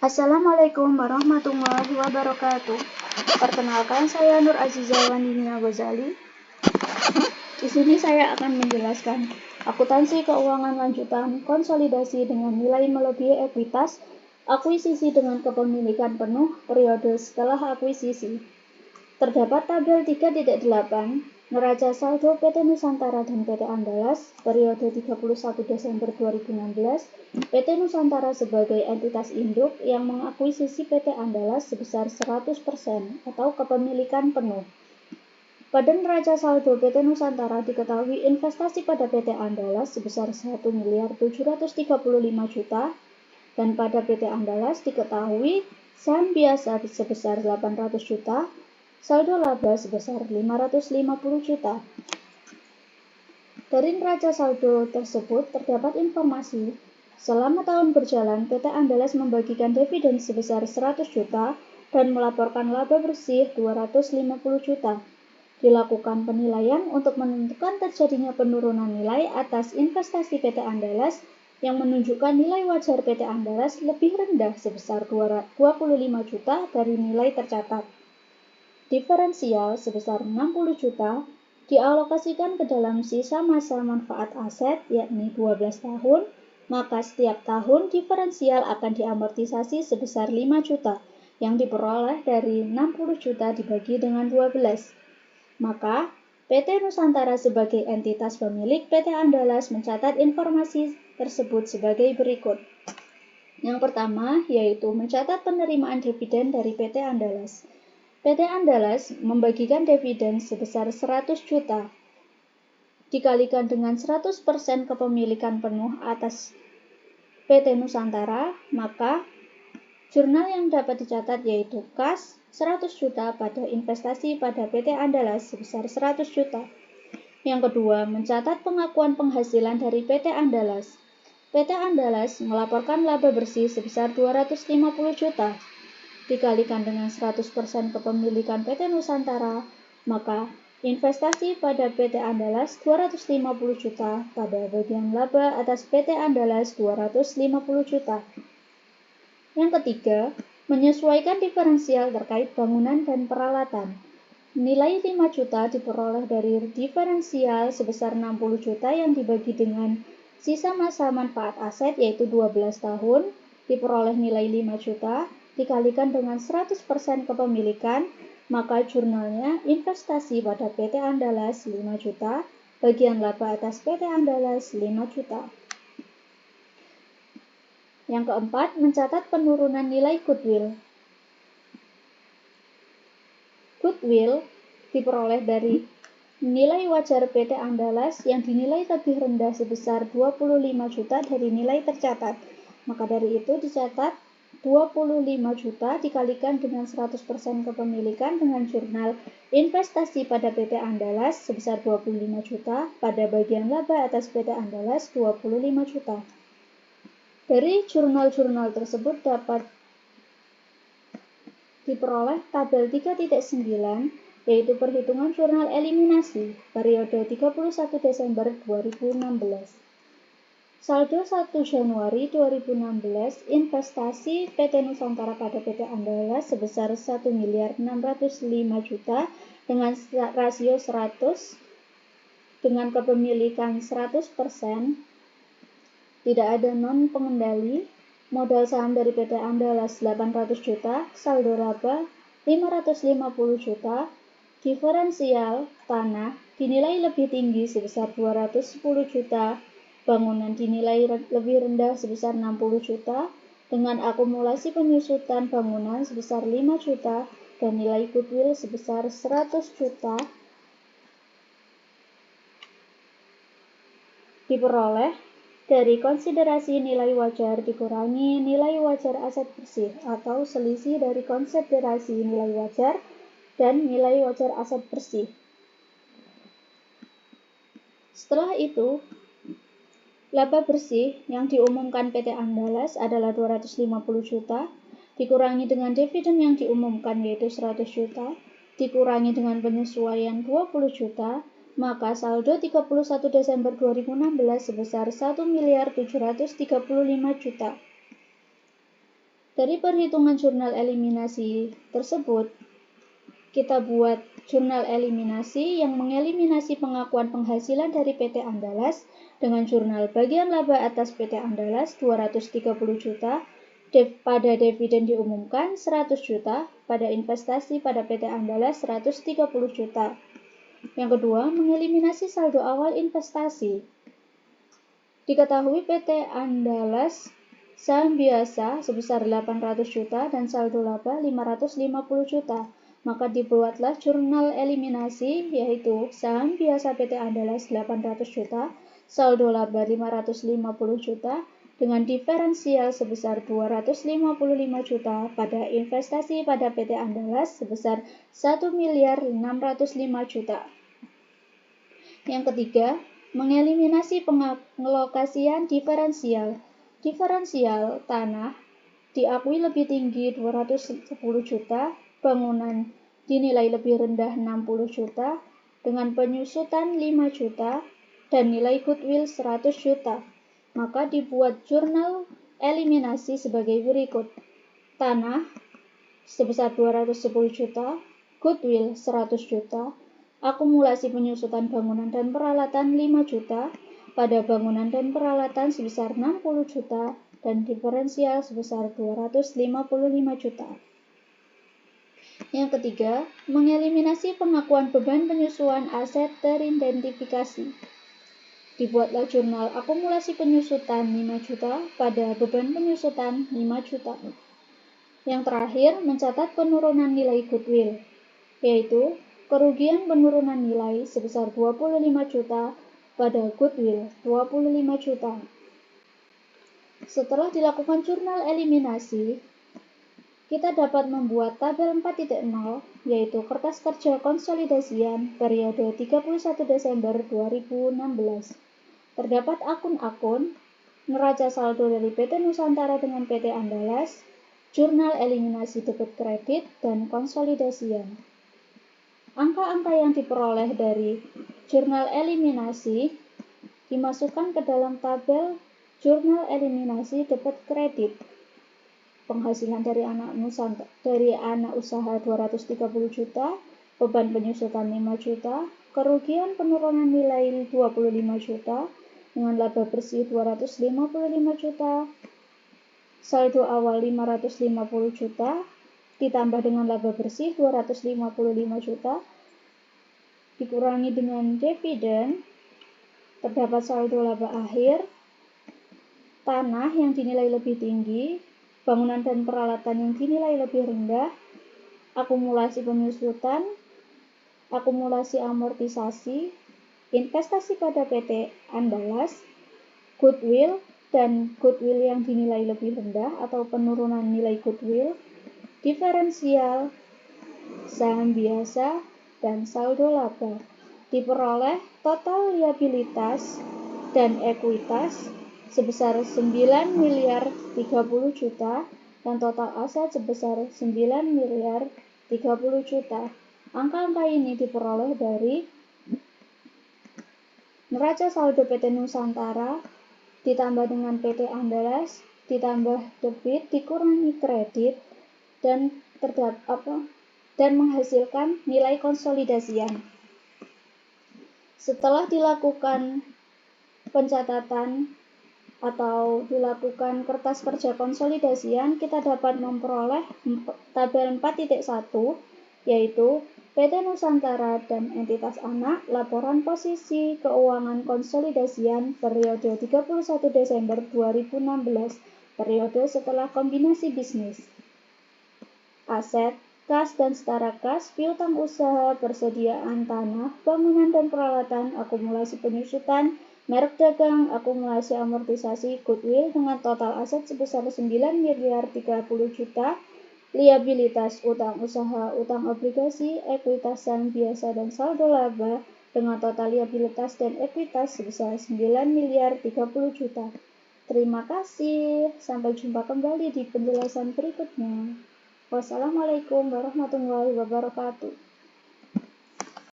Assalamualaikum warahmatullahi wabarakatuh. Perkenalkan, saya Nur Azizah Wandina Ghazali. Di sini saya akan menjelaskan akuntansi keuangan lanjutan, konsolidasi dengan nilai melebihi ekuitas, akuisisi dengan kepemilikan penuh, periode setelah akuisisi. Terdapat tabel 3.8, neraca saldo PT Nusantara dan PT Andalas, periode 31 Desember 2016, PT Nusantara sebagai entitas induk yang mengakuisisi PT Andalas sebesar 100% atau kepemilikan penuh. Pada neraca saldo PT Nusantara diketahui investasi pada PT Andalas sebesar 1.735 juta dan pada PT Andalas diketahui saham biasa sebesar 800 juta, saldo laba sebesar 550 juta. Dari neraca saldo tersebut terdapat informasi selama tahun berjalan PT Andalas membagikan dividen sebesar 100 juta dan melaporkan laba bersih 250 juta. Dilakukan penilaian untuk menentukan terjadinya penurunan nilai atas investasi PT Andalas yang menunjukkan nilai wajar PT Andalas lebih rendah sebesar 25 juta dari nilai tercatat. Diferensial sebesar 60 juta dialokasikan ke dalam sisa masa manfaat aset yakni 12 tahun, maka setiap tahun diferensial akan diamortisasi sebesar 5 juta yang diperoleh dari 60 juta dibagi dengan 12. Maka PT Nusantara sebagai entitas pemilik PT Andalas mencatat informasi tersebut sebagai berikut. Yang pertama yaitu mencatat penerimaan dividen dari PT Andalas. PT Andalas membagikan dividen sebesar 100 juta dikalikan dengan 100% kepemilikan penuh atas PT Nusantara, maka jurnal yang dapat dicatat yaitu kas 100 juta pada investasi pada PT Andalas sebesar 100 juta. Yang kedua, mencatat pengakuan penghasilan dari PT Andalas. PT Andalas melaporkan laba bersih sebesar 250 juta dikalikan dengan 100% kepemilikan PT Nusantara, maka investasi pada PT Andalas 250 juta pada bagian laba atas PT Andalas 250 juta. Yang ketiga, menyesuaikan diferensial terkait bangunan dan peralatan. Nilai 5 juta diperoleh dari diferensial sebesar 60 juta yang dibagi dengan sisa masa manfaat aset yaitu 12 tahun, diperoleh nilai 5 juta, dikalikan dengan 100% kepemilikan, maka jurnalnya investasi pada PT Andalas 5 juta, bagian laba atas PT Andalas 5 juta. Yang keempat, mencatat penurunan nilai goodwill. Goodwill diperoleh dari nilai wajar PT Andalas yang dinilai lebih rendah sebesar 25 juta dari nilai tercatat. Maka dari itu dicatat 25 juta dikalikan dengan 100% kepemilikan dengan jurnal investasi pada PT Andalas sebesar 25 juta pada bagian laba atas PT Andalas 25 juta. Dari jurnal-jurnal tersebut dapat diperoleh tabel 3.9 yaitu perhitungan jurnal eliminasi periode 31 Desember 2016. Saldo 1 Januari 2016 investasi PT Nusantara pada PT Andalas sebesar 1.605 juta dengan rasio 100 dengan kepemilikan 100%, tidak ada non pengendali. Modal saham dari PT Andalas 800 juta, saldo laba 550 juta, diferensial tanah dinilai lebih tinggi sebesar 210 juta, bangunan dinilai lebih rendah sebesar 60 juta, dengan akumulasi penyusutan bangunan sebesar 5 juta, dan nilai goodwill sebesar 100 juta, diperoleh dari konsiderasi nilai wajar dikurangi nilai wajar aset bersih atau selisih dari konsiderasi nilai wajar dan nilai wajar aset bersih. Setelah itu, laba bersih yang diumumkan PT Andalas adalah 250 juta, dikurangi dengan dividen yang diumumkan yaitu 100 juta, dikurangi dengan penyesuaian 20 juta, maka saldo 31 Desember 2016 sebesar 1.735 juta. Dari perhitungan jurnal eliminasi tersebut, kita buat jurnal eliminasi yang mengeliminasi pengakuan penghasilan dari PT Andalas dengan jurnal bagian laba atas PT Andalas 230 juta, pada dividen diumumkan 100 juta, pada investasi pada PT Andalas 130 juta. Yang kedua, mengeliminasi saldo awal investasi. Diketahui PT Andalas saham biasa sebesar 800 juta dan saldo laba 550 juta. Maka dibuatlah jurnal eliminasi, yaitu saham biasa PT Andalas 800 juta, saldo laba 550 juta, dengan diferensial sebesar 255 juta pada investasi pada PT Andalas sebesar 1.605 juta. Yang ketiga, mengeliminasi pengalokasian diferensial. Diferensial tanah diakui lebih tinggi 210 juta, bangunan dinilai lebih rendah 60 juta, dengan penyusutan 5 juta, dan nilai goodwill 100 juta. Maka dibuat jurnal eliminasi sebagai berikut. Tanah sebesar 210 juta, goodwill 100 juta, akumulasi penyusutan bangunan dan peralatan 5 juta, pada bangunan dan peralatan sebesar 60 juta, dan diferensial sebesar 255 juta. Yang ketiga, mengeliminasi pengakuan beban penyusuan aset teridentifikasi. Dibuatlah jurnal akumulasi penyusutan 5 juta pada beban penyusutan 5 juta. Yang terakhir, mencatat penurunan nilai goodwill, yaitu kerugian penurunan nilai sebesar 25 juta pada goodwill 25 juta. Setelah dilakukan jurnal eliminasi, kita dapat membuat tabel 4.0, yaitu kertas kerja konsolidasian periode 31 Desember 2016. Terdapat akun-akun, neraca saldo dari PT Nusantara dengan PT Andalas, jurnal eliminasi debit kredit, dan konsolidasian. Angka-angka yang diperoleh dari jurnal eliminasi dimasukkan ke dalam tabel jurnal eliminasi debit kredit. Penghasilan dari anak usaha 230 juta, beban penyusutan 5 juta, kerugian penurunan nilai 25 juta, dengan laba bersih 255 juta, saldo awal 550 juta, ditambah dengan laba bersih 255 juta, dikurangi dengan dividen, terdapat saldo laba akhir, tanah yang dinilai lebih tinggi, bangunan dan peralatan yang dinilai lebih rendah, akumulasi penyusutan, akumulasi amortisasi, investasi pada PT Andalas, goodwill, dan goodwill yang dinilai lebih rendah atau penurunan nilai goodwill, diferensial, saham biasa, dan saldo laba. Diperoleh total liabilitas dan ekuitas sebesar 9 miliar 30 juta dan total aset sebesar 9 miliar 30 juta. Angka-angka ini diperoleh dari neraca saldo PT Nusantara ditambah dengan PT Andalas ditambah debit dikurangi kredit dan menghasilkan nilai konsolidasian. Setelah dilakukan pencatatan atau dilakukan kertas kerja konsolidasian, kita dapat memperoleh tabel 4.1, yaitu PT Nusantara dan entitas anak, laporan posisi keuangan konsolidasian periode 31 Desember 2016, periode setelah kombinasi bisnis. Aset, kas dan setara kas, piutang usaha, persediaan tanah, bangunan dan peralatan, akumulasi penyusutan, merek dagang, akumulasi amortisasi, goodwill dengan total aset sebesar 9 miliar 30 juta, liabilitas utang usaha, utang obligasi, ekuitas saham biasa dan saldo laba dengan total liabilitas dan ekuitas sebesar 9 miliar 30 juta. Terima kasih, sampai jumpa kembali di penjelasan berikutnya. Wassalamualaikum warahmatullahi wabarakatuh.